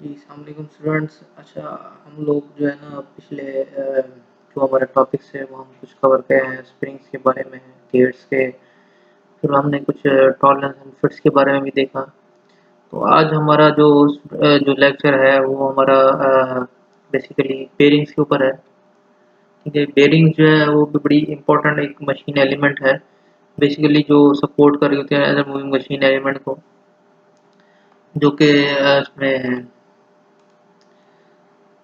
जी, अस्सलाम वालेकुम स्टूडेंट्स। अच्छा, हम लोग जो है ना पिछले जो हमारे टॉपिक्स है वो हम कुछ कवर किए हैं स्प्रिंग्स के बारे में, गेट्स के, फिर हमने कुछ टॉलरेंस एंड फिट्स के बारे में भी देखा। तो आज हमारा जो लेक्चर है वो हमारा बेसिकली बेरिंग्स के ऊपर है। ठीक है, बेरिंग्स जो है वो भी बड़ी इंपॉर्टेंट एक मशीन एलिमेंट है, बेसिकली जो सपोर्ट कर रही होती है एज मूविंग मशीन एलिमेंट को, जो कि इसमें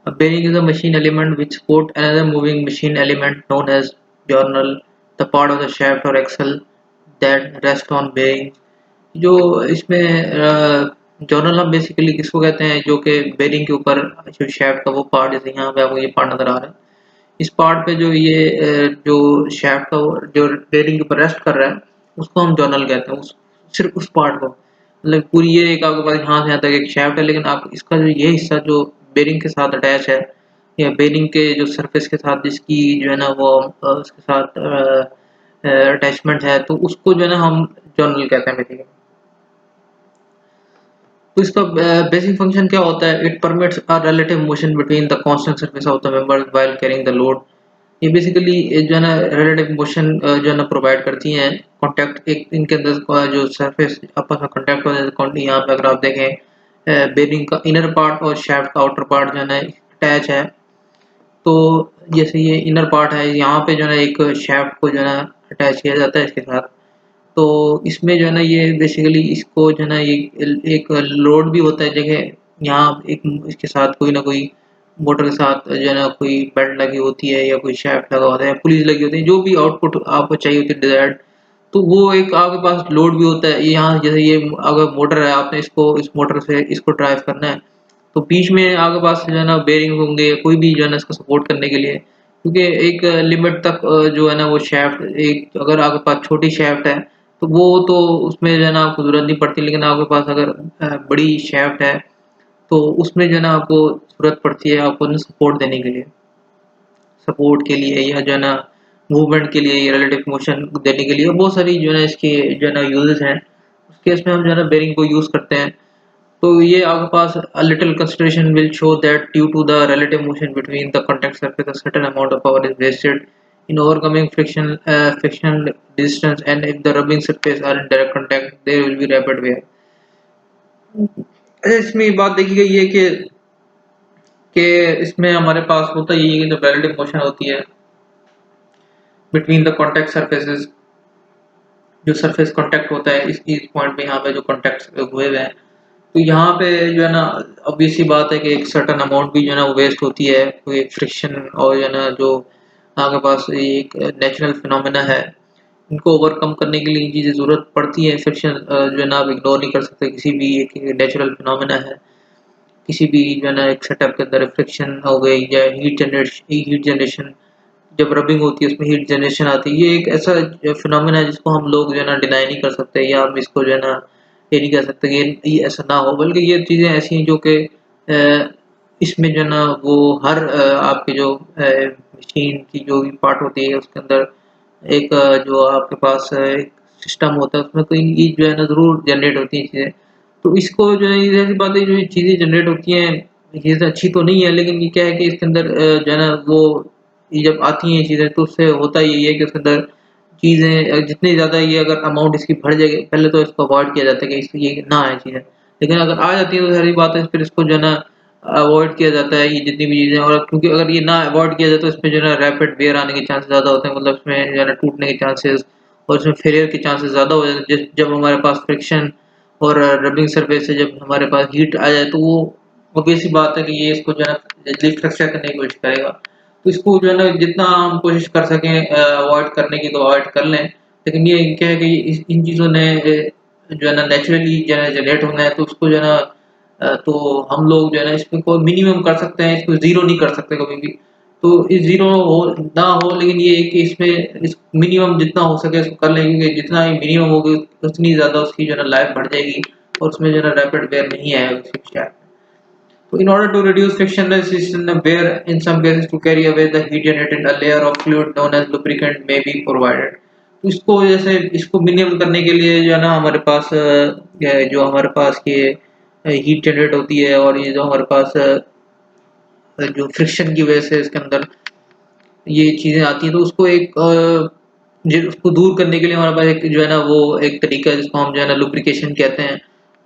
a bearing is a machine element which support another moving machine element known as journal, the part of the shaft or axle that rest on bearing. जो इसमें जर्नल हम basically किसको कहते हैं, जो कि बेरिंग के ऊपर जो शैफ्ट का वो पार्ट, जैसे यहाँ पे आपको ये पार्ट नजर आ रहा है, इस पार्ट पे जो ये जो शैफ्ट का जो बेरिंग के ऊपर रेस्ट कर रहा है उसको हम जर्नल कहते हैं। सिर्फ उस पार्ट को, मतलब पूरी ये एक आपके पास यहाँ से यहाँ तक एक शैफ्ट है, लेकिन आप इसका जो ये हिस्सा जो बेरिंग के साथ अटैच है या बेरिंग के जो सरफेस के साथ जिसकी जो है ना वो उसके साथ अटैचमेंट है, तो उसको जो है ना हम जर्नल कहते हैं बेसिकली। तो इसका बेसिक फंक्शन क्या होता है? It permits a relative motion between the constant surface of the member while carrying the load. ये बेसिकली जो है ना रिलेटिव मोशन जो है ना प्रोवाइड करती हैं। कांटेक्ट एक इनके अंदर का जो सरफेस आपस में कांटेक्ट हो जाता है। यहाँ पे अगर आप देखें बेरिंग का इनर पार्ट और शाफ्ट का आउटर पार्ट जो है ना अटैच है। तो जैसे ये इनर पार्ट है, यहाँ पे जो है ना एक शाफ्ट को जो है ना अटैच किया जाता है इसके साथ। तो इसमें जो है ना ये बेसिकली इसको जो है ना ये एक लोड भी होता है जगह, यहाँ एक इसके साथ कोई ना कोई मोटर के साथ जो है ना कोई बेल्ट लगी होती है या कोई शाफ्ट लगा होता है, पुलिस लगी होती है, जो भी आउटपुट आपको चाहिए होती है डिजायर्ड। तो वो एक आपके पास लोड भी होता है। यहाँ जैसे ये अगर मोटर है, आपने इसको इस मोटर से इसको ड्राइव करना है, तो बीच में आपके पास जो है ना बेरिंग होंगे, कोई भी जो है ना इसको सपोर्ट करने के लिए, क्योंकि एक लिमिट तक जो है ना वो शाफ्ट, एक अगर आपके पास छोटी शाफ्ट है तो वो तो उसमें जो है ना आपको जरूरत नहीं पड़ती, लेकिन आपके पास अगर बड़ी शाफ्ट है तो उसमें जो है ना आपको जरूरत पड़ती है आपको सपोर्ट देने के लिए, सपोर्ट के लिए या जो है ना मूवमेंट के लिए, रिलेटिव मोशन देने के लिए बहुत सारी जो है ना इसके जो है ना यूजेस हैं। उस केस में हम जो है ना बेरिंग को यूज करते हैं। तो ये आपके पास a little consideration will show that due to the relative motion between the contact surface, a certain amount of power is wasted in overcoming frictional resistance, and if the rubbing surface are in direct contact, there will be rapid wear. अच्छा, इसमें ये बात देखी गई है कि इसमें हमारे पास होता ये है कि जो relative motion होती है between the contact surfaces, जो सरफेस कांटेक्ट होता है इस पॉइंट पे, यहाँ पे जो कांटेक्ट हुए हुए हैं, तो यहाँ पे जो है ना ऑब्वियस सी बात है कि एक सर्टेन अमाउंट भी जो है ना वेस्ट होती है, कोई एक फ्रिक्शन और जो है ना जो आपके पास एक नेचुरल फिनोमेना है, इनको ओवरकम करने के लिए इन चीज़ें ज़रूरत पड़ती है। फ्रिक्शन जो है ना आप इग्नोर नहीं कर सकते, किसी भी एक नेचुरल फिनोमेना है, किसी भी जो है ना एक सेटअप के अंदर फ्रिक्शन हो गई या हीट जनरेशन, जब रबिंग होती है उसमें हीट जनरेशन आती है। ये एक ऐसा फिनोमेना है जिसको हम लोग जो है ना डिनाई नहीं कर सकते, या हम इसको जो है ना ये नहीं कह सकते कि ये ऐसा ना हो, बल्कि ये चीज़ें ऐसी हैं जो कि इसमें जो है ना वो हर आपके जो मशीन की जो भी पार्ट होती है उसके अंदर एक जो आपके पास एक सिस्टम होता है, उसमें कोई ये जो है ना ज़रूर जनरेट होती हैं चीज़ें। तो इसको जो है ये ऐसी बात है, जो ये चीज़ें जनरेट होती हैं ये चीज़ें अच्छी तो नहीं है, लेकिन ये क्या है कि इसके अंदर जो है ना वो ये जब आती हैं चीज़ें तो उससे होता यही है कि उसके अंदर चीज़ें जितनी ज़्यादा ये अगर अमाउंट इसकी बढ़ जाएगी, पहले तो इसको अवॉइड किया जाता है कि इससे ये ना आए चीज़ें, लेकिन अगर आ जाती है तो सारी बात है फिर इसको जो है ना अवॉइड किया जाता है ये जितनी भी चीज़ें। और क्योंकि अगर ये ना अवॉइड किया जाए तो इसमें जो है ना रैपिड वेयर आने के चांसेस ज़्यादा होते हैं, मतलब इसमें जो है ना टूटने के चांसेस और इसमें फेलियर के चांसेस ज़्यादा हो जाते हैं। जब हमारे पास फ्रिक्शन और रबिंग सरफेस से जब हमारे पास हीट आ जाए तो वो ऑब्वियस सी बात है कि ये इसको जो है ना जल्दी फ्रैक्चर करने की कोशिश करेगा। तो इसको जो है ना जितना हम कोशिश कर सकें अवॉइड करने की तो अवॉइड कर लें, लेकिन ये क्या है कि इन चीज़ों ने जो है ना नेचुरली जो है जनरेट होना है, तो उसको जो है ना तो हम लोग जो है ना इसमें को मिनिमम कर सकते हैं, इसको ज़ीरो नहीं कर सकते कभी भी। तो इस ज़ीरो हो ना हो, लेकिन ये है कि इसमें इस मिनिमम जितना हो सके इसको कर लें, क्योंकि जितना ही मिनिमम होगी उतनी ज़्यादा उसकी जो है ना लाइफ बढ़ जाएगी और उसमें जो है ना रैपिड वेयर नहीं आएगा किसी भी shaft में। So in order to reduce frictionless resistance wear, in some cases to carry away the heat generated, a layer of fluid known as lubricant may be provided. तो इसको जैसे इसको मिनिमम करने के लिए जो है ना हमारे पास जो हमारे पास ये हीट जनरेट होती है, और ये जो हमारे पास जो फ्रिक्शन की वजह से इसके अंदर ये चीजें आती हैं, तो उसको उसको दूर करने के लिए हमारे पास एक जो है ना वो एक तरीका है जिसको हम जो है ना लुब्रिकेशन कहते हैं।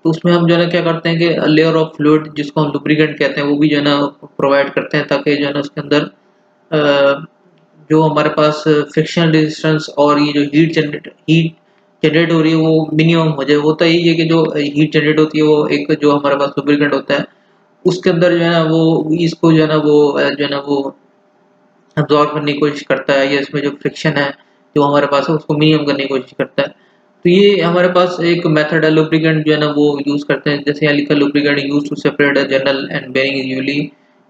तो उसमें हम जो है ना क्या करते हैं कि लेयर ऑफ फ्लूइड जिसको हम लुब्रिकेंट कहते हैं वो भी जो है ना प्रोवाइड करते हैं, ताकि जो है ना उसके अंदर जो हमारे पास फ्रिक्शन रेजिस्टेंस और ये जो हीट जनरेट हो रही है वो मिनिमम हो जाए। होता यही है कि जो हीट जनरेट होती है वो एक जो हमारे पास लुब्रिकेंट होता है उसके अंदर जो है ना वो इसको जो है ना वो जो है ना वो अब्जॉर्ब करने की कोशिश करता है, या इसमें जो फ्रिक्शन है जो हमारे पास है उसको मिनिमम करने की कोशिश करता है। तो ये हमारे पास एक मेथड है लुब्रिकेंट जो है ना वो यूज करते हैं। जैसे यहाँ लिखा lubricant use to separate a journal and bearing is usually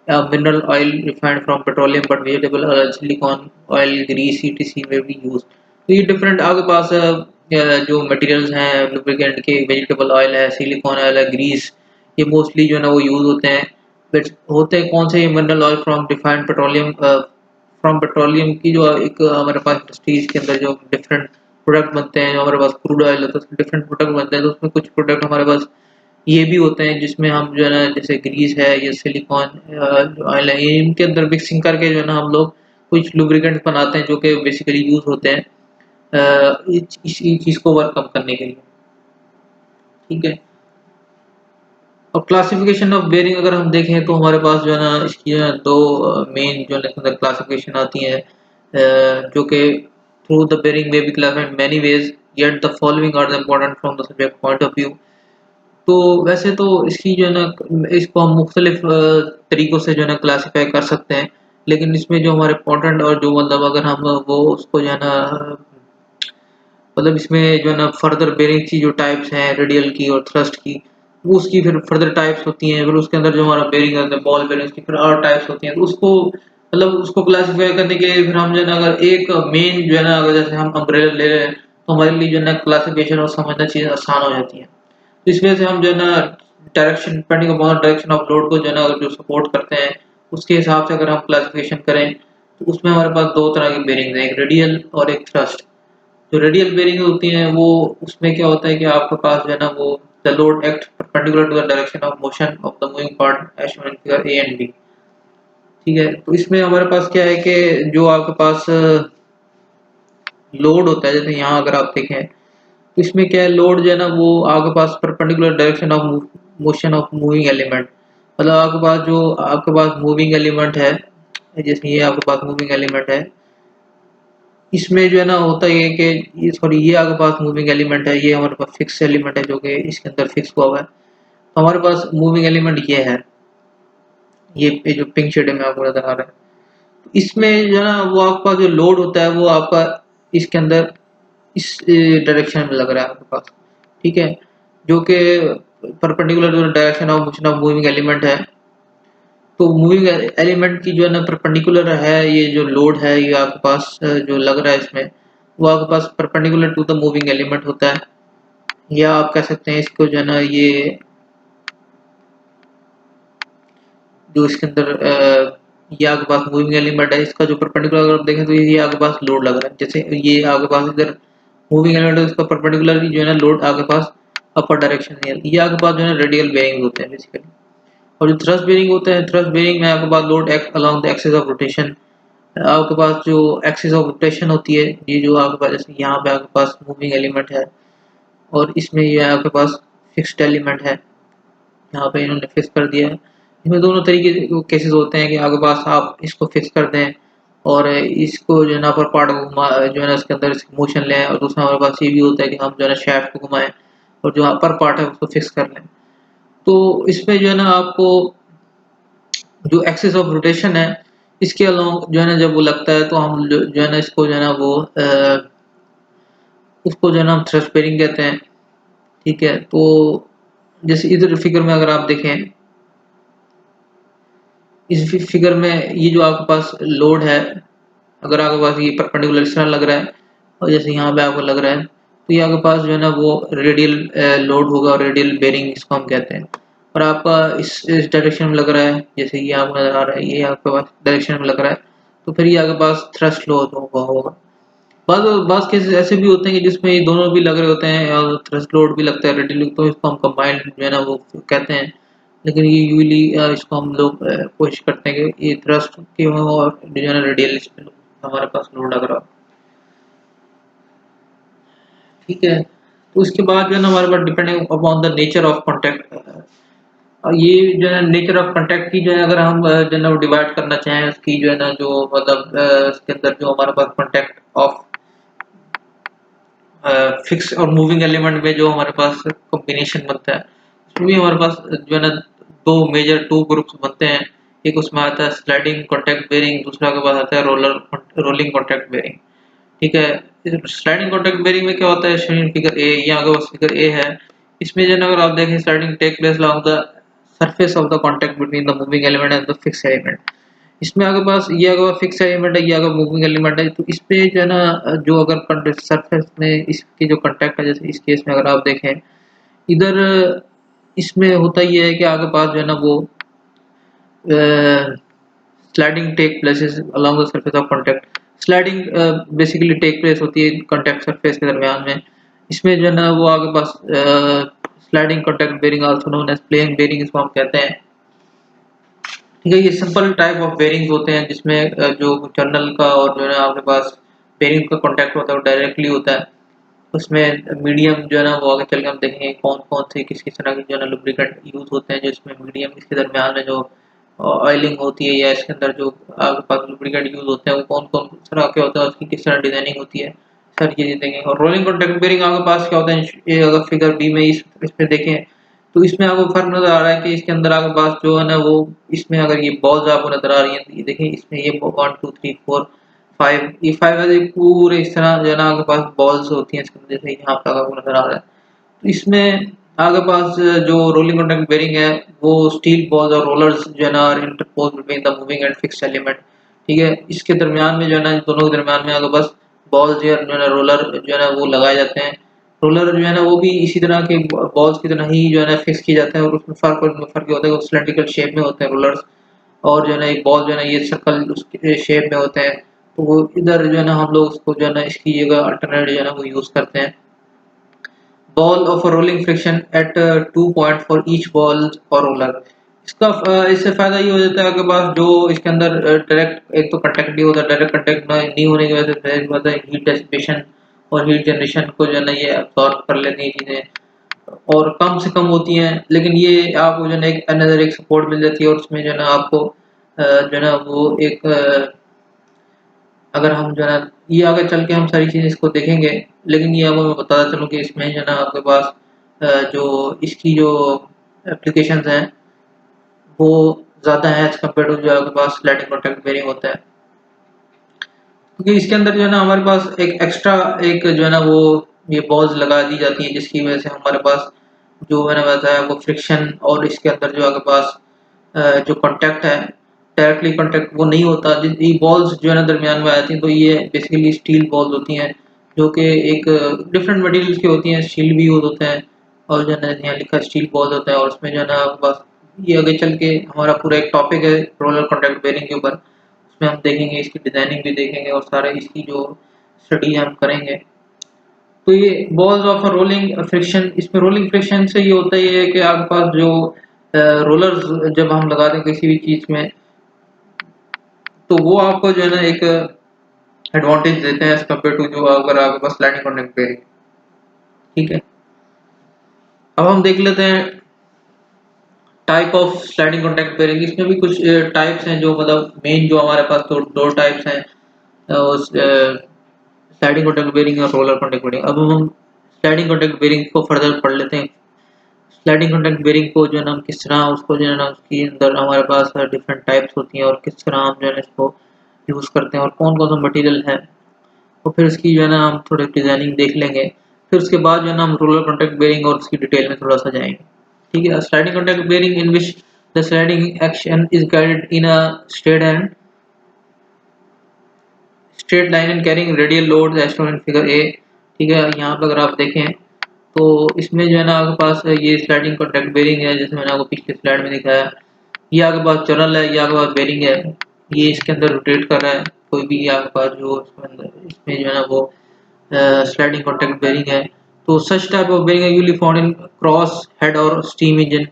mineral oil refined from petroleum but vegetable oil silicone oil grease ETC में भी यूज। तो ये डिफरेंट आपके पास जो मटेरियल्स हैं लुब्रिकेंट के, वेजिटेबल ऑयल है, सिलिकॉन ऑयल है, ग्रीस, ये मोस्टली जो है ना वो यूज होते हैं। बट होते हैं कौन से mineral oil from refined petroleum, from petroleum की जो एक हमारे पास इंडस्ट्रीज के अंदर जो डिफरेंट प्रोडक्ट बनते हैं, जो हमारे पास क्रूड ऑयल होता है उसके डिफरेंट प्रोडक्ट बनते हैं। तो उसमें कुछ प्रोडक्ट हमारे पास ये भी होते हैं जिसमें हम जो है ना जैसे ग्रीस है या सिलिकॉन जो ऑयल है, ये इनके अंदर मिक्सिंग करके जो है ना हम लोग कुछ लुब्रिकेंट बनाते हैं जो कि बेसिकली यूज होते हैं इस चीज को ओवरकम करने के लिए। ठीक है। और क्लासिफिकेशन ऑफ बेयरिंग अगर हम देखें तो हमारे पास जो है ना इसकी जो है दो मेन जो है ना क्लासिफिकेशन आती है, जो कि थ्रू द बेयरिंग में be classified many ways yet the following are the important from the subject point of view. तो वैसे तो इसकी जो है ना इसको हम मुख्तलिफ तरीकों से जो है ना क्लासीफाई कर सकते हैं, लेकिन इसमें जो हमारे इम्पोर्टेंट और जो मतलब अगर हम वो उसको जो है ना मतलब इसमें जो है ना फर्दर बेरिंग की जो टाइप्स हैं रेडियल की और थ्रस्ट की, वो उसकी फिर फर्दर टाइप्स होती हैं। फिर उसके अंदर जो हमारा बेरिंग होता है बॉल बेरिंग की फिर और टाइप्स होती हैं। तो उसको मतलब उसको क्लासिफाई करने के लिए फिर हम जो है ना अगर एक मेन जो है ना अगर जैसे हम अम्ब्रेला ले रहे हैं तो हमारे लिए जो है ना क्लासिफिकेशन और समझना चीज़ें आसान हो जाती हैं। तो इस वजह से हम जो है ना direction depending upon direction of load को जो है ना जो सपोर्ट करते हैं उसके हिसाब से अगर हम क्लासिफिकेशन करें तो उसमें हमारे पास दो तरह की बेरिंग है, एक रेडियल और एक थ्रस्ट। जो रेडियल बेरिंग होती हैं वो उसमें क्या होता है कि आपके पास जो है ना वो the load act perpendicular to the direction of motion of the moving part as shown in figure A and B. ठीक है। तो इसमें हमारे पास क्या है कि जो आपके पास लोड होता है, जैसे यहाँ अगर आप देखें तो इसमें क्या है लोड जो है ना वो आपके पास perpendicular direction of motion of moving element, मतलब आपके पास मूविंग एलिमेंट है, जैसे ये आपके पास मूविंग एलिमेंट है, इसमें जो है ना होता है कि ये आपके पास मूविंग एलिमेंट है, ये हमारे पास फिक्स एलिमेंट है जो कि इसके अंदर फिक्स हुआ हुआ है। तो हमारे पास मूविंग एलिमेंट ये है, ये जो पिंक शेड में आपको नजर आ रहा है। तो इसमें जो है ना वो आपका जो लोड होता है वो आपका इसके अंदर इस डायरेक्शन में लग रहा है आपके पास। ठीक है। जो कि परपेंडिकुलर जो direction of motion of moving element है। तो मूविंग एलिमेंट की जो है ना परपेंडिकुलर है ये जो लोड है, ये आपके पास जो लग रहा है इसमें वो आपके पास perpendicular to the moving element होता है, या आप कह सकते हैं इसको जो है ना जो इसके अंदर ये आपके पास मूविंग एलिमेंट है, इसका जो परपेंडिकुलर अगर आप देखें तो ये आपके पास लोड लग रहा है। जैसे ये आपके पास इधर मूविंग एलिमेंट है, इसका परपेंडिकुलर जो है ना लोड आपके पास अपर डायरेक्शन में है। ये आपके पास जो है रेडियल बेयरिंग होते हैं बेसिकली। और जो थ्रस्ट बेयरिंग होते हैं, थ्रस्ट बेयरिंग में आपके पास load act along the axis of rotation. आपके पास जो एक्सिस ऑफ रोटेशन होती है, ये जो आपके पास जैसे यहाँ पे आपके पास मूविंग एलिमेंट है और इसमें ये आपके पास फिक्स्ड एलिमेंट है, यहाँ पे इन्होंने फिक्स कर दिया है। इसमें दोनों तरीके के केसेस होते हैं कि आपके पास आप इसको फिक्स कर दें और इसको जो है ना अपर पार्ट को घुमा जो है ना इसके अंदर मोशन लें, और दूसरा हमारे पास ये भी होता है कि हम जो है ना शाफ्ट को घुमाएं और जो अपर पार्ट है उसको फिक्स कर लें। तो इसमें जो है ना आपको जो एक्सिस ऑफ रोटेशन है इसके अलोंग जो है ना जब वो लगता है तो हम जो है ना इसको जो है ना वो उसको जो है ना हम थ्रस्ट बेयरिंग कहते हैं। ठीक है। तो जैसे इधर फिगर में अगर आप देखें, इस फिगर में ये जो आपके पास लोड है, अगर आपके पास ये परपेंडिकुलर इस तरह लग रहा है और जैसे यहाँ पे आपको लग रहा है तो ये आपके पास जो है ना वो रेडियल लोड होगा और रेडियल बेयरिंग इसको हम कहते हैं। और आपका इस डायरेक्शन में लग रहा है, जैसे ये आपको नजर आ रहा है ये आपके पास डायरेक्शन में लग रहा है, तो फिर ये आपके पास थ्रस्ट लोड होगा। बाज़ केसेस ऐसे भी होते हैं कि जिसमें ये दोनों भी लग रहे होते हैं और थ्रस्ट लोड भी लगता है रेडियली, तो इसको हम कंबाइंड जो है ना वो कहते हैं। लेकिन ये यूजुअली इसको हम लोग कोशिश करते हैं कि ये थ्रस्ट की हो और जो है ना रेडियल इसमें हमारे पास लोड लग रहा हो। ठीक है, तो उसके बाद जो है ना हमारे पास depending upon the nature of contact, ये जो है नेचर ऑफ कॉन्टैक्ट की जो है अगर हम जो है ना डिवाइड करना चाहें उसकी जो है ना जो मतलब इसके अंदर जो हमारे पास कॉन्टैक्ट ऑफ फिक्स और मूविंग एलिमेंट में जो हमारे पास कॉम्बिनेशन बनता है उसमें भी हमारे पास जो है ना दो मेजर टू ग्रुप्स बनते हैं। एक उसमें आता है स्लाइडिंग कॉन्टैक्ट बेरिंग, दूसरा के बाद आता है रोलिंग कॉन्टैक्ट बेरिंग। ठीक है, स्लाइडिंग कॉन्टैक्ट बेरिंग में क्या होता है, फिगर ए, यहाँ अगर फिगर ए है, इसमें जो है ना अगर आप देखें sliding take place along the surface of the contact between the moving element and the fixed element। इसमें अगर पास ये अगर फिक्स एलिमेंट है, ये अगर मूविंग एलिमेंट है, तो इस पे जो है ना जो अगर सरफेस में इसकी जो कांटेक्ट है, जैसे इस केस में अगर आप देखें इधर इसमें होता ये है कि आगे पास जो है ना वो sliding take places along the surface of contact. Sliding basically take place होती है कांटेक्ट सरफेस के दरमियान में। इसमें जो है ना वो आगे पास sliding contact bearing also known as plain bearing इसको हम कहते हैं। ठीक है, ये सिंपल टाइप ऑफ बेरिंग्स होते हैं जिसमें जो टर्नल का और जो है आपके पास बेरिंग का कांटेक्ट होता है वो डायरेक्टली होता है। उसमें मीडियम जो है ना वो आगे चल के हम देखेंगे कौन कौन से किस किस तरह के जो है ना लुब्रिकेंट यूज होते हैं, जो इसमें मीडियम इसके दरमियान में जो ऑयलिंग होती है या इसके अंदर जो आपके पास लुब्रिकेंट यूज होते हैं वो कौन कौन तरह के होता है, उसकी किस तरह डिजाइनिंग होती है, सारी चीजें देखेंगे। और रोलिंग कॉन्टैक्ट बेरिंग आपके पास क्या होता है, ये अगर फिगर बी में इसमें देखें तो इसमें आपको फर्क नजर आ रहा है कि इसके अंदर आपके पास जो है ना वो इसमें अगर ये बॉल्स आपको नजर आ रही हैं, ये देखें इसमें ये 1 2 3 4 5, ये 5 है, ये पूरे इस तरह जो है ना आपके पास बॉल्स होती हैं इसके अंदर, जैसे यहाँ पे आपको नजर आ रहा है। तो इसमें आपके पास जो रोलिंग कॉन्टैक्ट बेरिंग है वो स्टील बॉल्स और रोलर्स जो है ना interpose between the moving and fixed element. ठीक है, इसके दरमियान में जो है ना दोनों के दरमियान में आपके पास बॉल्स या जो है ना रोलर जो है ना वो लगाए जाते हैं। रोलर जो है ना वो भी इसी तरह के बॉल्स की तरह ही जो है ना फिक्स किए जाते हैं, और उसमें फर्क ये होता है कि सिलेंड्रिकल शेप में होते हैं रोलर्स, और जो है ना एक बॉल जो है ना ये सर्कल उसके शेप में होते हैं। तो वो इधर जो है ना हम लोग उसको जो है ना इसकी जगह अल्टरनेट जो है ना वो यूज करते हैं। Ball of rolling friction at 2 point for each ball और रोलर। इसका इससे फायदा ये हो जाता है कि पास जो इसके अंदर डायरेक्ट एक तो कांटेक्ट नहीं होता, डायरेक्ट कांटेक्ट नहीं होने की वजह से होता है हीट डिसिपेशन और हीट जनरेशन को जो है ना ये अब्सॉर्ब कर लेती है चीजें, और कम से कम होती हैं। लेकिन ये आपको जो है ना एक अनदर एक सपोर्ट मिल जाती है, और उसमें जो है ना आपको जो है ना वो एक अगर हम जो है ना ये आगे चल के हम सारी चीज़ें इसको देखेंगे, लेकिन ये आपको मैं बताता चलूँ कि इसमें जो है ना आपके पास जो इसकी जो एप्लीकेशंस हैं वो ज़्यादा है एज कम्पेयर टू जो आपके पास स्लाइडिंग कॉन्टैक्ट बेरिंग होता है, क्योंकि इसके अंदर जो है ना हमारे पास एक एक्स्ट्रा एक जो है ना वो ये बॉल्स लगा दी जाती है, जिसकी वजह से हमारे पास जो मैंने बताया वो फ्रिक्शन और इसके अंदर जो आपके पास जो कांटेक्ट है डायरेक्टली कांटेक्ट वो नहीं होता। ये बॉल्स जो है ना दरमियान में आती हैं, तो ये बेसिकली स्टील बॉल्स होती हैं जो कि एक डिफरेंट मटेरियल्स की होती हैं, स्टील भी यूज होता है और जो है ना यहाँ लिखा स्टील बॉल्स होता है। और उसमें जो है ना आपके पास ये आगे चल के हमारा पूरा एक टॉपिक है रोलर कॉन्टैक्ट बेरिंग के ऊपर, उसमें हम देखेंगे इसकी डिजाइनिंग भी देखेंगे और सारे इसकी जो स्टडी हम करेंगे। तो ये बॉल्स ऑफ रोलिंग फ्रिक्शन, इसमें रोलिंग फ्रिक्शन से ये होता ही है कि आपके पास जो रोलर्स जब हम लगाते हैं किसी भी चीज में, तो वो आपको जो है ना एक एडवांटेज देते हैं एज कम्पेयर टू जो अगर आपके पास स्लाइडिंग कॉन्टैक्ट बेरिंग। ठीक है, अब हम देख लेते हैं type of sliding contact bearing. इसमें भी कुछ टाइप्स हैं, जो मतलब मेन जो हमारे पास तो दो टाइप्स हैं, स्लाइडिंग कॉन्टैक्ट बेरिंग और रोलर कॉन्टैक्ट बेरिंग। अब हम स्लाइडिंग कॉन्टैक्ट बेरिंग को फर्दर पढ़ लेते हैं। स्लाइडिंग कॉन्टैक्ट बेरिंग को जो है ना हम किस तरह उसको जो है ना उसके अंदर हमारे पास डिफरेंट टाइप्स होती हैं और किस तरह हम जो है ना इसको यूज़ करते हैं और कौन कौन सा मटेरियल है, तो फिर इसकी जो है ना हम थोड़ी डिजाइनिंग देख लेंगे। फिर उसके बाद जो है ना हम रोलर कॉन्टैक्ट बेरिंग और उसकी डिटेल में थोड़ा सा जाएंगे। ठीक है, sliding contact bearing in which the sliding action is guided in a straight line and carrying radial load as shown in figure A. ठीक है, यहाँ पर अगर आप देखें तो इसमें जो है ना आपके पास ये स्लाइडिंग कॉन्टैक्ट बेरिंग है, जैसे मैंने आपको पिछले स्लाइड में दिखाया। ये आपके पास चैनल है, ये आपके पास बेरिंग है, ये इसके अंदर रोटेट कर रहा है। कोई भी आपके पास जो इसमें जो है ना वो स्लाइडिंग कॉन्टैक्ट बेरिंग है, तो such type of bearing usually found in cross head और स्टीम इंजन।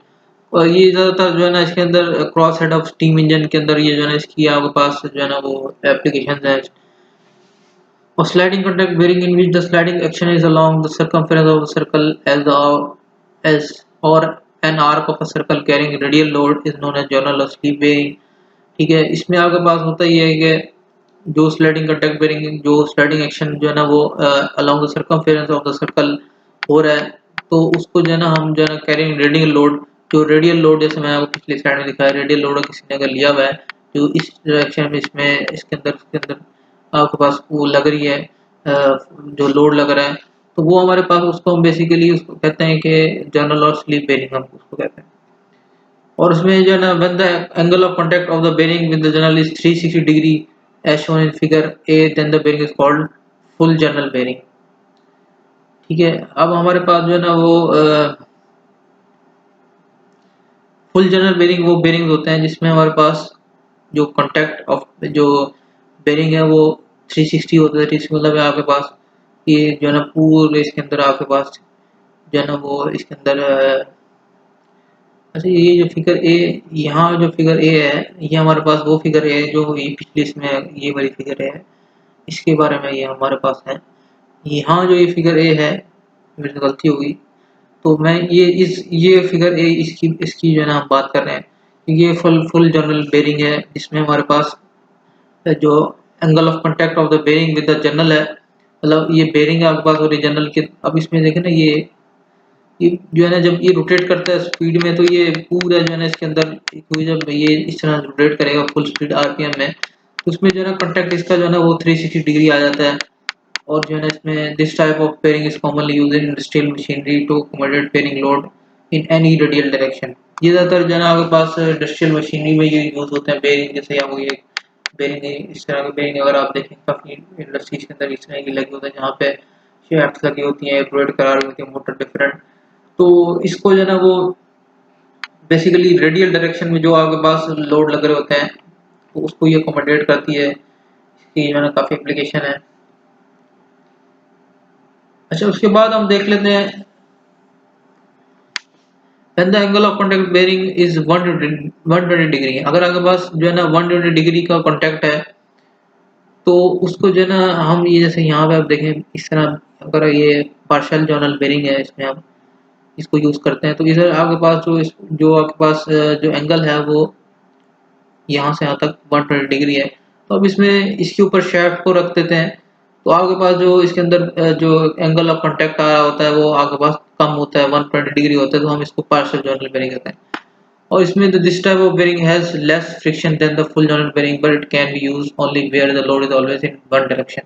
और ये ज़्यादातर जो है ना इसके अंदर cross head of steam engine के अंदर ये जो है ना इसकी आपके पास जो है ना वो एप्लीकेशन है। और sliding contact bearing in which the sliding action is along the circumference of the circle as or an arc of a circle carrying radial load is known as journal or sleeve bearing. ठीक है, इसमें आपके पास होता ही है कि जो sliding contact bearing जो sliding action जो है ना वो along the circumference of the circle हो रहा है, तो उसको जो है ना हम जो है ना कैरिंग रेडियल लोड, जो रेडियल लोड जैसे मैं आपको पिछली स्लाइड में दिखाया रेडियल लोड किसी ने अगर लिया हुआ है जो इस डायरेक्शन में इसमें इसके अंदर आपके पास वो लग रही है जो लोड लग रहा है, तो वो हमारे पास उसको हम बेसिकली उसको कहते हैं कि जर्नल और स्लीप बेरिंग हम उसको कहते हैं। और उसमें जो है ना when the angle of contact of the bearing with the journal is 360 degree as shown in figure A then the bearing is called full journal bearing. ठीक है, अब हमारे पास जो है ना वो फुल जर्नल बेरिंग वो बेरिंग्स होते हैं जिसमें हमारे पास जो कांटेक्ट ऑफ जो बेरिंग है वो 360 होता है। इसका मतलब है आपके पास ये जो है ना पूरे इसके अंदर आपके पास जो है ना वो इसके अंदर अच्छा ये जो फिगर ए, यहाँ जो फिगर ए है ये हमारे पास वो फिगर ए है जो ये पिछली इसमें ये वाली फिगर ए है, इसके बारे में ये हमारे पास है। यहाँ जो ये फिगर ए है मेरे से गलती होगी, तो मैं ये फिगर ए इसकी इसकी जो है ना हम बात कर रहे हैं, ये फुल फुल जर्नल बेरिंग है जिसमें हमारे पास जो angle of contact of the bearing with the journal है, मतलब ये बेरिंग है आपके पास और ये जर्नल के, अब इसमें देखें ना ये जो है ना जब ये रोटेट करता है स्पीड में तो ये पूरा जो है ना इसके अंदर क्योंकि जब ये इस तरह रोटेट करेगा फुल स्पीड आरपीएम में, तो उसमें जो है ना कांटेक्ट इसका जो है ना वो 360 डिग्री आ जाता है। और जो है ना इसमें this type of bearing is commonly used in industrial machinery to accommodate bearing load in any radial direction. ये ज़्यादातर जो है ना आपके पास इंडस्ट्रियल मशीनरी में ये यूज होते हैं बेयरिंग, जैसे यहाँ ये बेयरिंग इस तरह के बेयरिंग अगर आप देखें काफ़ी इंडस्ट्रीज के अंदर इस तरह की लगी होती है जहाँ पे शेफ्ट लगी होती हैं, प्रोवाइड करा रही होती है मोटर डिफरेंट, तो इसको जो है ना वो बेसिकली रेडियल डायरेक्शन में जो आपके पास लोड लग रहे होते हैं तो उसको ये अकोमोडेट करती है। इसकी जो है ना काफ़ी एप्लीकेशन है। अच्छा उसके बाद हम देख लेते हैं when the angle of contact bearing is 120 degree, अगर आपके पास जो है ना 120 डिग्री का कांटेक्ट है तो उसको जो है ना हम ये जैसे यहाँ पे आप देखें इस तरह अगर ये पार्शियल जर्नल बेरिंग है इसमें हम इसको यूज करते हैं तो इधर आपके पास जो आपके पास जो एंगल है वो यहाँ से यहाँ तक 120 डिग्री है, तो अब इसमें इसके ऊपर शाफ्ट को रख देते हैं, तो आपके पास जो इसके अंदर जो एंगल ऑफ कांटेक्ट आ रहा होता है वो आपके पास कम होता है 120 डिग्री होता है, तो हम इसको पार्शियल जर्नल बेरिंग कहते हैं। और इसमें this type of bearing has less friction than the full journal bearing but it can be used only where the load is always in one direction.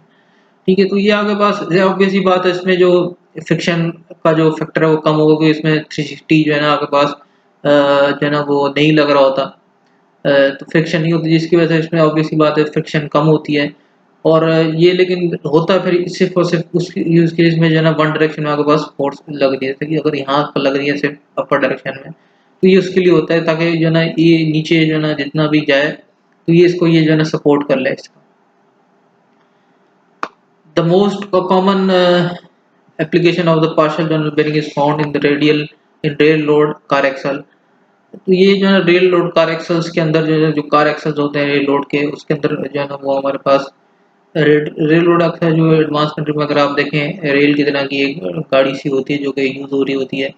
ठीक है, तो ये आपके पास ऑब्वियस ही बात है इसमें जो फ्रिक्शन का जो फैक्टर है वो कम होगा क्योंकि इसमें 360 जो है ना आपके पास जो है ना वो नहीं लग रहा होता, तो फ्रिक्शन नहीं होती जिसकी वजह से इसमें ऑब्वियस ही बात है फ्रिक्शन कम होती है। और ये लेकिन होता फिर सिर्फ और सिर्फ उस यूज केस में जो है ना वन डायरेक्शन में आपके पास फोर्स लग रही है, जैसे कि अगर यहाँ पर लग रही है सिर्फ अपर डायरेक्शन में तो ये उसके लिए होता है ताकि जो है ना ये नीचे जो है ना जितना भी जाए तो ये इसको ये जो है ना सपोर्ट कर ले इसका। The most common application of the partial journal bearing is found in the radial in rail load car axle। तो ये जो है रेल लोड कार एक्सल्स के अंदर जो कार एक्सल्स होते हैं रेल लोड के उसके अंदर जो है ना वो हमारे पास रेल लोड अक्सर जो एडवांस कंट्री में अगर आप देखें रेल की तरह की एक गाड़ी सी होती है जो कि यूज हो रही होती है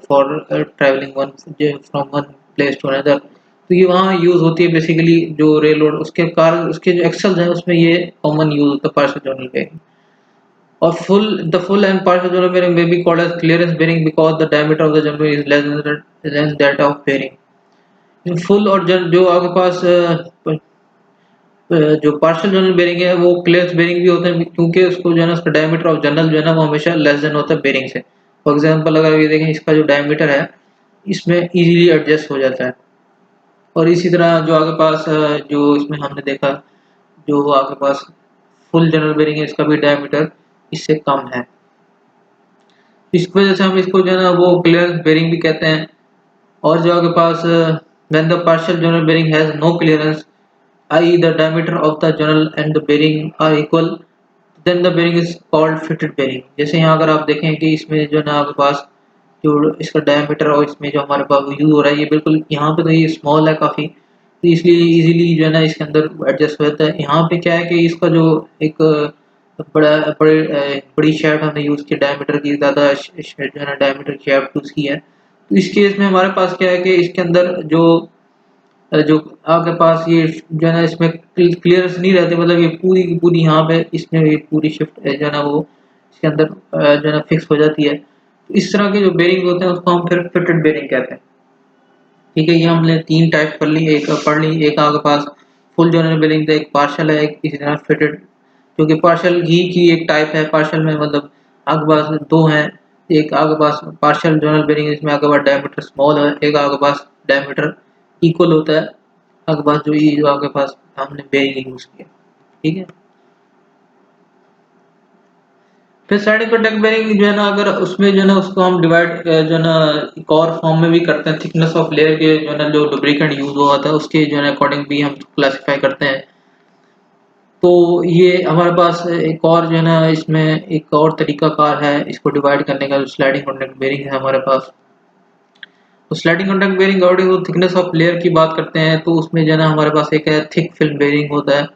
for travelling one from one place to another, तो ये वहाँ यूज होती है बेसिकली जो रेल लोड उसके कार उसके जो एक्सल्स हैं उसमें ये कॉमन यूज होता है पार्शियल जर्नल बेरिंग। और full and partial journal bearing may be called as clearance bearing because the diameter of the journal is less than that of bearing। Full और जो आपके पास जो पार्शियल जर्नल बेरिंग है वो क्लियरेंस बेरिंग भी होते हैं क्योंकि उसको जो है ना उसका डायमीटर ऑफ जर्नल जो है ना वो हमेशा लेस देन होता है बेरिंग से। फॉर एग्जांपल अगर ये देखें इसका जो डायमीटर है इसमें इजीली एडजस्ट हो जाता है। और इसी तरह जो आपके पास जो इसमें हमने देखा जो आपके पास फुल जर्नल बेरिंग है इसका भी डायमीटर इससे कम है, इस वजह से हम इसको जो है ना वो क्लियरेंस बेरिंग भी कहते हैं। और जो आपके पास when the partial journal bearing has no clearance i.e. the diameter of the journal and the bearing are equal, then the bearing is called fitted bearing। जैसे यहाँ अगर आप देखें कि इसमें जो है ना आपके पास जो इसका डायमीटर और इसमें जो हमारे पास यूज हो रहा है ये बिल्कुल यहाँ पे तो ये स्मॉल है काफ़ी, तो इसलिए इजीली जो है ना इसके अंदर एडजस्ट हो जाता है। यहाँ पे क्या है कि इसका जो एक बड़ी शैफ्ट हमने यूज़ की डायमीटर की, ज़्यादा जो है ना डायमीटर की शैफ्ट यूज़ की है। तो इस केस में हमारे पास क्या है कि इसके अंदर जो आपके पास ये जो है ना इसमें क्लियरेंस नहीं रहती, मतलब ये पूरी की पूरी यहाँ पे इसमें ये पूरी शिफ्ट जो है ना वो इसके अंदर जो है ना फिक्स हो जाती है। तो इस तरह के जो बेरिंग होते हैं उसको हम फिर फिटेड बेरिंग कहते हैं। ठीक है, ये हमने तीन टाइप कर ली, एक पढ़ ली, एक आपके पास फुल जनरल बेरिंग था, एक पार्शल है, एक इसी तरह फिटेड, जो कि पार्शल ही की एक टाइप है। पार्शल में मतलब आपके पास दो हैं, एक आपके पास पार्शल जनरल बेरिंग जिसमें आपके पास डायमीटर स्मॉल है, एक आपके पास डायमीटर इक्वल होता है आपके पास जो आपके पास हमने बेरिंग यूज किया। ठीक है, फिर साइड कॉन्टैक्ट बेरिंग जो है ना अगर उसमें जो है ना उसको हम डिवाइड जो है ना एक और फॉर्म में भी करते हैं, थिकनेस ऑफ लेयर के जो है ना जो लुब्रिकेंट यूज हुआ था उसके जो है ना अकॉर्डिंग भी हम क्लासिफाई करते हैं। तो ये हमारे पास एक और जो है ना इसमें एक और तरीका कार है इसको डिवाइड करने का, जो स्लाइडिंग कॉन्टैक्ट बेरिंग है हमारे पास। तो sliding contact bearing according to thickness of layer की बात करते हैं, तो उसमें जो है ना हमारे पास एक है थिक फिल्म बेरिंग होता है।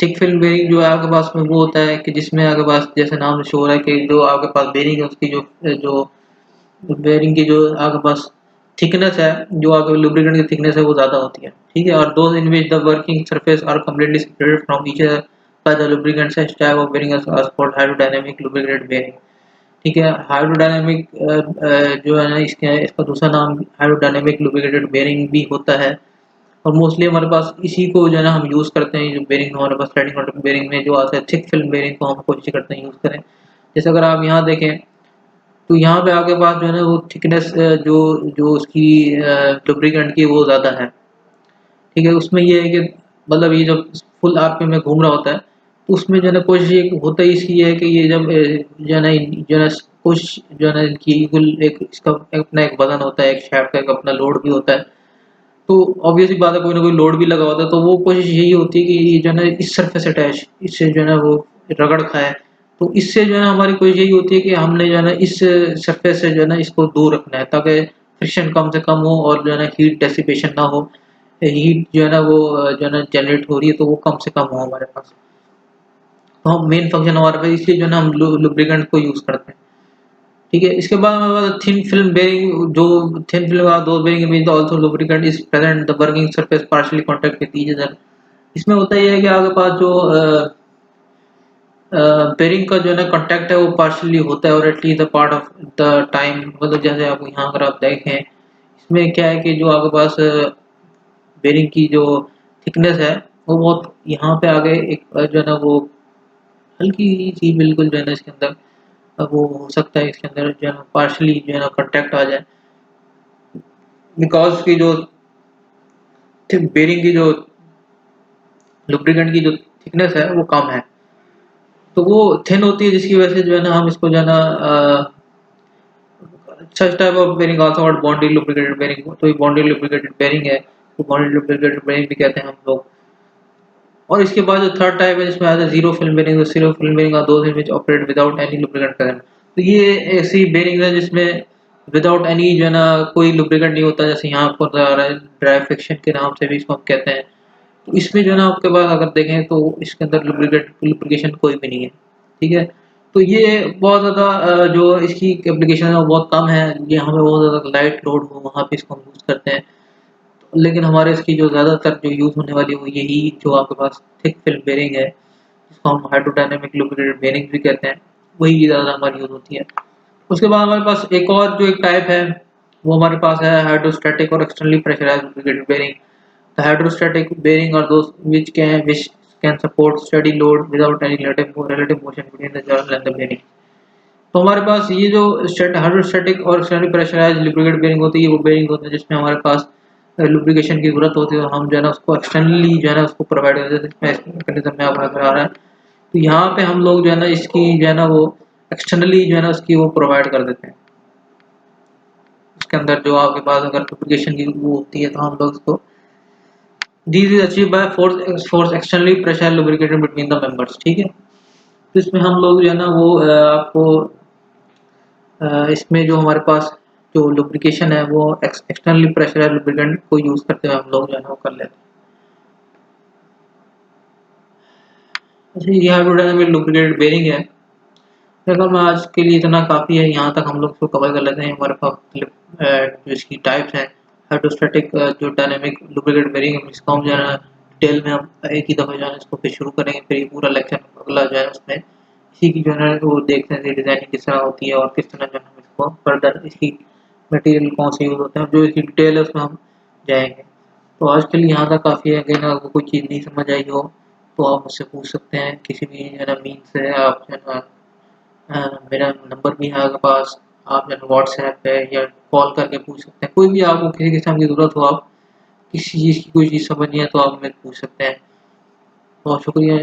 थिक फिल्म बेरिंग जो है आपके पास में वो होता है कि जिसमें आपके पास जैसे नाम से शो हो रहा है कि जो आपके पास बेरिंग है उसकी जो जो बेरिंग की जो आपके पास थिकनेस है, जो आपके लुब्रिकेंट की थिकनेस है वो ज़्यादा होती है। ठीक है, और those in which the working surface are completely separated from each other by the lubricant such type of bearing are called hydrodynamic lubricated bearing. ठीक है, हाइड्रोडायनामिक जो है ना इसका दूसरा नाम हाइड्रोडायनामिक लुब्रिकेटेड बेरिंग भी होता है। और मोस्टली हमारे पास इसी को जो है ना हम यूज़ करते हैं, जो बेरिंग हमारे पास स्लाइडिंग कॉन्टैक्ट बेरिंग में जो आता है थिक फिल्म बेरिंग को हम कोशिश करते हैं यूज़ करें। जैसे अगर आप यहाँ देखें तो यहाँ पे आपके पास जो है ना वो थिकनेस जो जो उसकी लुब्रिकेंट की वो ज़्यादा है। ठीक है, उसमें ये है कि मतलब ये जब फुल आरपीएम में घूम रहा होता है तो उसमें जो है ना कोशिश एक होता ही इसकी है कि ये जब जो है ना कोशिश जो है ना इनकी कुल एक इसका अपना एक वजन होता है, एक शाफ्ट का एक अपना लोड भी होता है। तो ऑब्वियस ही बात है कोई ना कोई लोड भी लगा होता है, तो वो कोशिश यही होती है कि ये जो है ना इस सरफेस अटैच इससे जो है ना वो रगड़ खाए। तो इससे जो है ना हमारी कोशिश यही होती है कि हमने जो है ना इस सरफेस से जो है ना इसको दूर रखना है ताकि फ्रिक्शन कम से कम हो और जो है ना हीट डेसिपेशन ना हो। हीट जो है ना वो जो है ना जनरेट हो रही है तो वो कम से कम हो हमारे पास। तो हम मेन फंक्शन हमारे पास इसलिए जो है ना हम लुब्रिकेंट को यूज़ करते हैं। ठीक है, इसके बाद हमारे पास थिन फिल्म बेरिंग, जो थिन फिल्म का दो bearing mean also lubricant is present the working surface partially contact with each other. इसमें होता ये है कि आपके पास जो बेरिंग का जो है ना कांटेक्ट है वो पार्शियली होता है और at least the part of the time, मतलब जैसे आप यहाँ अगर आप देखें इसमें क्या है कि जो आपके पास बेरिंग की जो थिकनेस है वो बहुत यहाँ पे आगे एक जो है ना वो हल्की सी बिल्कुल जो है ना इसके अंदर वो हो सकता है इसके अंदर जो है ना पार्शली जो है ना कांटेक्ट आ जाए, बिकॉज की जो बेरिंग की जो लुब्रिकेंट की जो थिकनेस है वो कम है, तो वो थिन होती है जिसकी वजह से जो है ना हम इसको जो है ना such type of bearing also called bonded lubricated bearing. तो ये बॉन्डेड लुब्रिकेटेड बेरिंग है, तो बॉन्डेड लुब्रिकेटेड बेरिंग भी कहते हैं हम लोग। और इसके बाद जो थर्ड टाइप है जिसमें आता है जीरो फिल्म बेरिंग। तो zero film bearing are those which operate without any lubricant current. तो ये ऐसी बेरिंग है जिसमें विदाउट एनी जो है ना कोई लुब्रिकेंट नहीं होता, जैसे यहाँ पर आ रहा है ड्राई फ्रिक्शन के नाम से भी इसको हम कहते हैं। तो इसमें जो है ना आपके पास अगर देखें तो इसके अंदर लुब्रिकेशन कोई भी नहीं है। ठीक है, तो ये बहुत ज़्यादा जो इसकी एप्लीकेशन है वो बहुत कम है, ये हमें बहुत ज़्यादा लाइट लोड हो वहाँ पे इसको हम यूज़ करते हैं। लेकिन हमारे इसकी जो ज़्यादातर जो यूज़ होने वाली है वो यही जो आपके पास थिक फिल्म बेरिंग है जिसको हम हाइड्रोडायनामिक लुब्रिकेटेड बेरिंग भी कहते हैं, वही ज़्यादा हमारी यूज़ होती है। उसके बाद हमारे पास एक और जो एक टाइप है वो हमारे पास है हाइड्रोस्टैटिक और externally pressurized lubricated bearing. The hydrostatic bearing are those which can support steady load without any relative motion between the journal and the bearing। तो हमारे पास ये जो हाइड्रोस्टैटिक और एक्सटर्नली प्रेशराइज्ड लुब्रिकेटेड बेरिंग होती है वो बेरिंग होते हैं जिसमें हमारे पास लुब्रिकेशन की जरूरत होती है और हम जो है ना उसको एक्सटर्नली जो है ना उसको प्रोवाइड करते हैं। इसमें मैकेनिज्म में आपको नजर आ रहा है, तो यहाँ पे हम लोग जो है ना इसकी जो है ना वो एक्सटर्नली जो है ना उसकी वो प्रोवाइड कर देते हैं। उसके अंदर जो आपके पास अगर लुब्रिकेशन की वो होती है तो हम लोग उसको this is achieve by force externally pressure lubricated between the members, ठीक है। तो इसमें हम लोग जो है ना वो आपको इसमें जो हमारे पास जो लुब्रिकेशन है वो एक्सटर्नली प्रेशर लुब्रिकेंट को यूज करते हुए हम लोग जो है ना वो कर लेते हैं। अच्छा, ये हाइड्रोडायनामिक लुब्रिकेटेड बेरिंग है। देखो मैं आज के लिए इतना काफ़ी है, यहाँ तक हम लोग इसको कवर कर लेते हैं। हमारे पास जो इसकी टाइप्स हैं, हाइड्रोस्टैटिक जो डायनेमिक लुब्रिकेटेड बेरिंग है, इसको हम जो है ना डिटेल में हम एक ही दफ़ा जो है इसको फिर शुरू करेंगे, फिर ये पूरा लेक्चर अगला जो है उसमें इसी की जो है ना वो देखते हैं डिज़ाइनिंग किस तरह होती है और किस तरह जो है हम इसको फर्दर इसकी मटेरियल कौन से यूज़ होते हैं, जो इसकी डिटेल है उसमें हम जाएंगे। तो आज के लिए यहाँ तक काफ़ी है। अगर आपको कोई चीज़ नहीं समझ आई हो तो आप मुझसे पूछ सकते हैं किसी भी जो है ना मीन से। आप जो है ना मेरा नंबर भी है आपके पास, आप जो है व्हाट्सएप पे या कॉल करके पूछ सकते हैं। कोई भी आपको किसी किस्म की ज़रूरत हो, आप किसी चीज़ की कोई चीज़ समझ नहीं है तो आप मेरे पूछ सकते हैं। बहुत शुक्रिया।